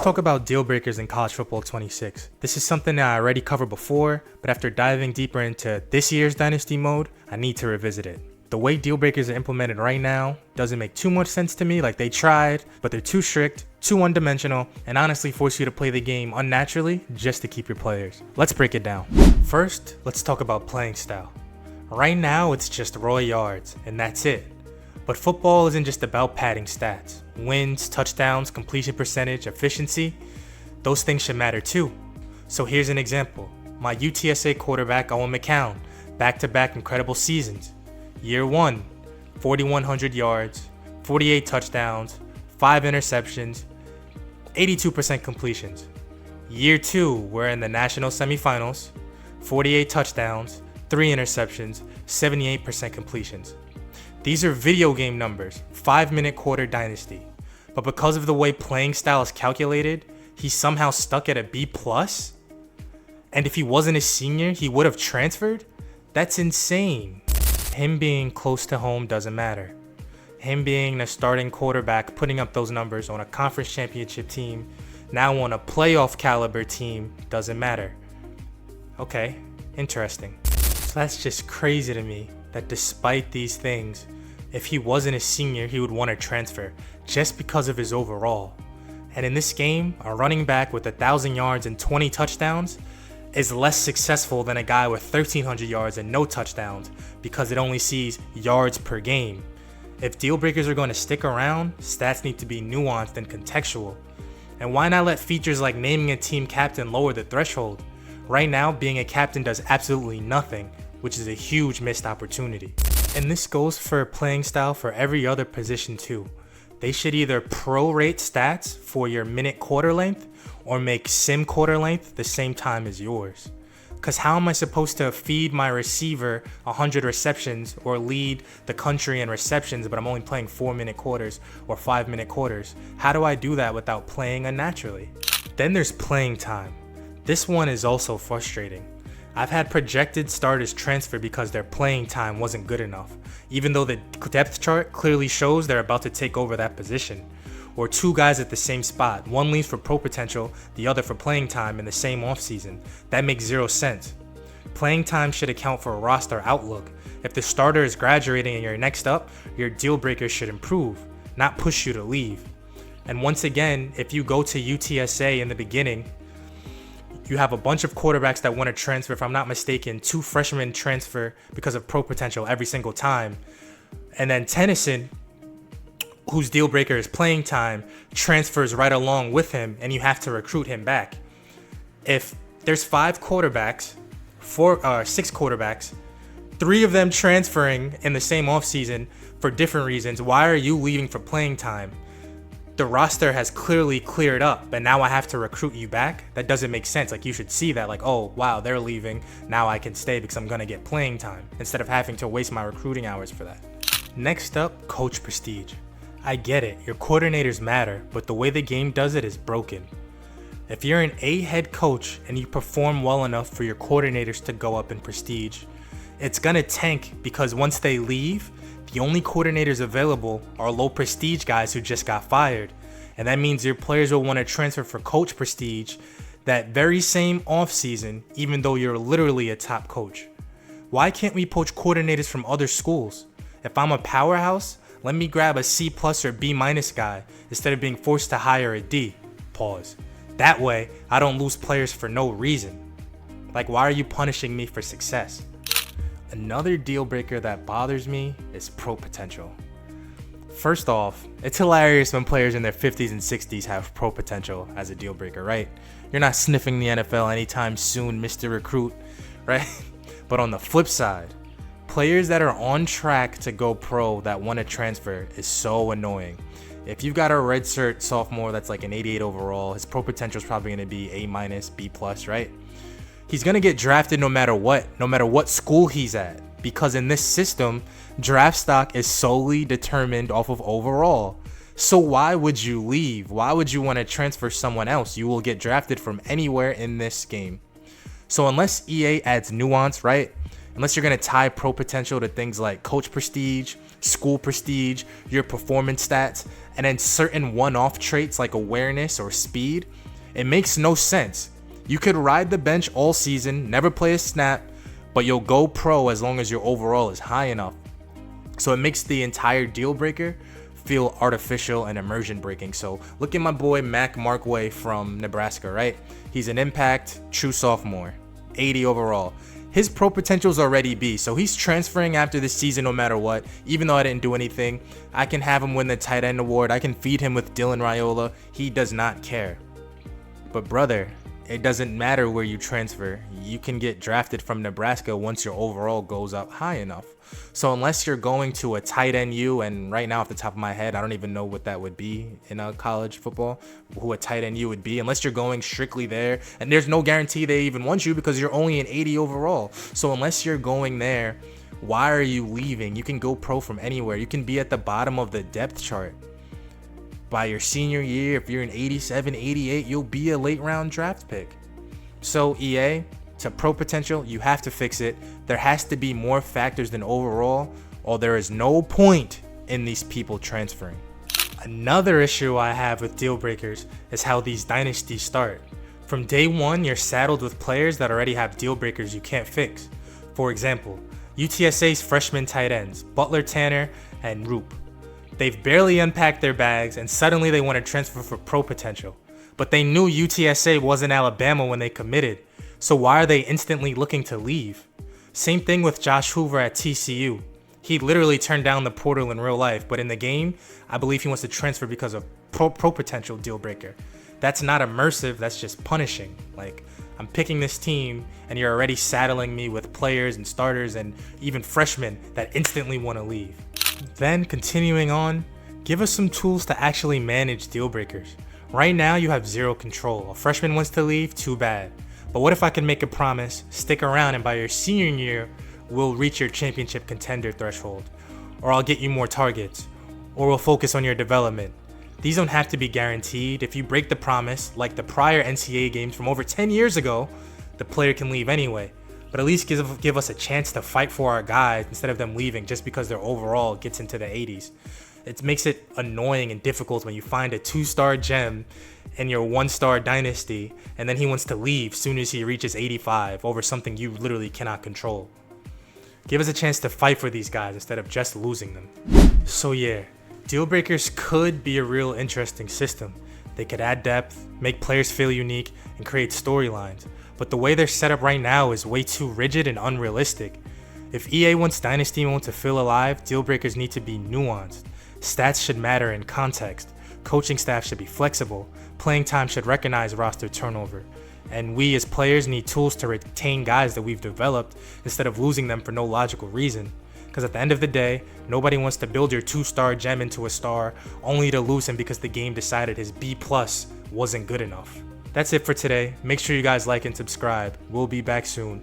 talk about deal breakers in college football 26. This is something that I already covered before, but after diving deeper into this year's Dynasty mode, I need to revisit it. The way deal breakers are implemented right now doesn't make too much sense to me. Like, they tried, but they're too strict, too one-dimensional, and honestly force you to play the game unnaturally just to keep your players. Let's break it down. First, let's talk about playing style. Right now, it's just raw yards, and that's it. But football isn't just about padding stats. Wins, touchdowns, completion percentage, efficiency, those things should matter too. So here's an example. My UTSA quarterback, Owen McCown, back-to-back incredible seasons. Year 1, 4,100 yards, 48 touchdowns, 5 interceptions, 82% completions. Year 2, we're in the national semifinals, 48 touchdowns, 3 interceptions, 78% completions. These are video game numbers, 5-minute quarter Dynasty. But because of the way playing style is calculated, he's somehow stuck at a B+? And if he wasn't a senior, he would have transferred? That's insane. Him being close to home doesn't matter. Him being the starting quarterback, putting up those numbers on a conference championship team, now on a playoff caliber team, doesn't matter. Okay, interesting. So that's just crazy to me that despite these things, if he wasn't a senior, he would want to transfer just because of his overall. And in this game, a running back with 1,000 yards and 20 touchdowns is less successful than a guy with 1,300 yards and no touchdowns because it only sees yards per game. If deal breakers are going to stick around, stats need to be nuanced and contextual. And why not let features like naming a team captain lower the threshold? Right now, being a captain does absolutely nothing, which is a huge missed opportunity. And this goes for playing style for every other position too. They should either prorate stats for your minute quarter length or make sim quarter length the same time as yours. Cause how am I supposed to feed my receiver 100 receptions or lead the country in receptions, but I'm only playing 4-minute quarters or 5-minute quarters? How do I do that without playing unnaturally? Then there's playing time. This one is also frustrating. I've had projected starters transfer because their playing time wasn't good enough, even though the depth chart clearly shows they're about to take over that position. Or 2 guys at the same spot, one leaves for pro potential, the other for playing time in the same offseason. That makes 0 sense. Playing time should account for a roster outlook. If the starter is graduating and you're next up, your deal breaker should improve, not push you to leave. And once again, if you go to UTSA in the beginning, you have a bunch of quarterbacks that want to transfer. If I'm not mistaken, 2 freshmen transfer because of pro potential every single time. And then Tennyson, whose deal breaker is playing time, transfers right along with him, and you have to recruit him back. If there's 6 quarterbacks, 3 of them transferring in the same offseason for different reasons, why are you leaving for playing time? The roster has clearly cleared up, but now I have to recruit you back? That doesn't make sense. Like, you should see that, like, oh, wow, they're leaving. Now I can stay because I'm going to get playing time instead of having to waste my recruiting hours for that. Next up, coach prestige. I get it, your coordinators matter, but the way the game does it is broken. If you're an A head coach and you perform well enough for your coordinators to go up in prestige, it's going to tank because once they leave, the only coordinators available are low prestige guys who just got fired. And that means your players will want to transfer for coach prestige that very same offseason, even though you're literally a top coach. Why can't we poach coordinators from other schools? If I'm a powerhouse, let me grab a C+ or B- guy instead of being forced to hire a D. Pause. That way, I don't lose players for no reason. Like, why are you punishing me for success? Another deal breaker that bothers me is pro potential. First off, it's hilarious when players in their 50s and 60s have pro potential as a deal breaker, right? You're not sniffing the NFL anytime soon, Mr. Recruit, right? But on the flip side, players that are on track to go pro that want to transfer is so annoying. If you've got a redshirt sophomore that's like an 88 overall, his pro potential is probably going to be A-, B+, right? He's going to get drafted no matter what school he's at, because in this system, draft stock is solely determined off of overall. So why would you leave? Why would you want to transfer someone else? You will get drafted from anywhere in this game. So unless EA adds nuance, right? Unless you're going to tie pro potential to things like coach prestige, school prestige, your performance stats, and then certain one-off traits like awareness or speed, it makes no sense. You could ride the bench all season, never play a snap, but you'll go pro as long as your overall is high enough. So it makes the entire deal breaker feel artificial and immersion breaking. So look at my boy Mac Markway from Nebraska, right? He's an impact, true sophomore, 80 overall. His pro potential's already B, so he's transferring after this season no matter what. Even though I didn't do anything, I can have him win the tight end award. I can feed him with Dylan Raiola. He does not care. But brother, it doesn't matter where you transfer. You can get drafted from Nebraska once your overall goes up high enough. So unless you're going to a tight end U, and right now off the top of my head, I don't even know what that would be in college football, who a tight end U would be, unless you're going strictly there. And there's no guarantee they even want you because you're only an 80 overall. So unless you're going there, why are you leaving? You can go pro from anywhere. You can be at the bottom of the depth chart. By your senior year, if you're an 87, 88, you'll be a late round draft pick. So EA, to pro potential, you have to fix it. There has to be more factors than overall, or there is no point in these people transferring. Another issue I have with deal breakers is how these dynasties start. From day one, you're saddled with players that already have deal breakers you can't fix. For example, UTSA's freshman tight ends, Butler Tanner and Roop. They've barely unpacked their bags and suddenly they want to transfer for pro potential. But they knew UTSA wasn't Alabama when they committed, so why are they instantly looking to leave? Same thing with Josh Hoover at TCU. He literally turned down the portal in real life, but in the game, I believe he wants to transfer because of pro potential deal breaker. That's not immersive, that's just punishing. Like, I'm picking this team and you're already saddling me with players and starters and even freshmen that instantly want to leave. Then continuing on, give us some tools to actually manage deal breakers. Right now you have zero control. A freshman wants to leave, too bad. But what if I can make a promise, stick around, and by your senior year, we'll reach your championship contender threshold. Or I'll get you more targets. Or we'll focus on your development. These don't have to be guaranteed. If you break the promise, like the prior NCAA games from over 10 years ago, the player can leave anyway. But at least give us a chance to fight for our guys instead of them leaving just because their overall gets into the 80s. It makes it annoying and difficult when you find a 2-star gem in your 1-star dynasty and then he wants to leave soon as he reaches 85 over something you literally cannot control. Give us a chance to fight for these guys instead of just losing them. So yeah, deal breakers could be a real interesting system. They could add depth, make players feel unique, and create storylines. But the way they're set up right now is way too rigid and unrealistic. If EA wants Dynasty mode to feel alive, deal breakers need to be nuanced. Stats should matter in context. Coaching staff should be flexible. Playing time should recognize roster turnover. And we as players need tools to retain guys that we've developed instead of losing them for no logical reason. Because at the end of the day, nobody wants to build your 2-star gem into a star only to lose him because the game decided his B+ wasn't good enough. That's it for today. Make sure you guys like and subscribe. We'll be back soon.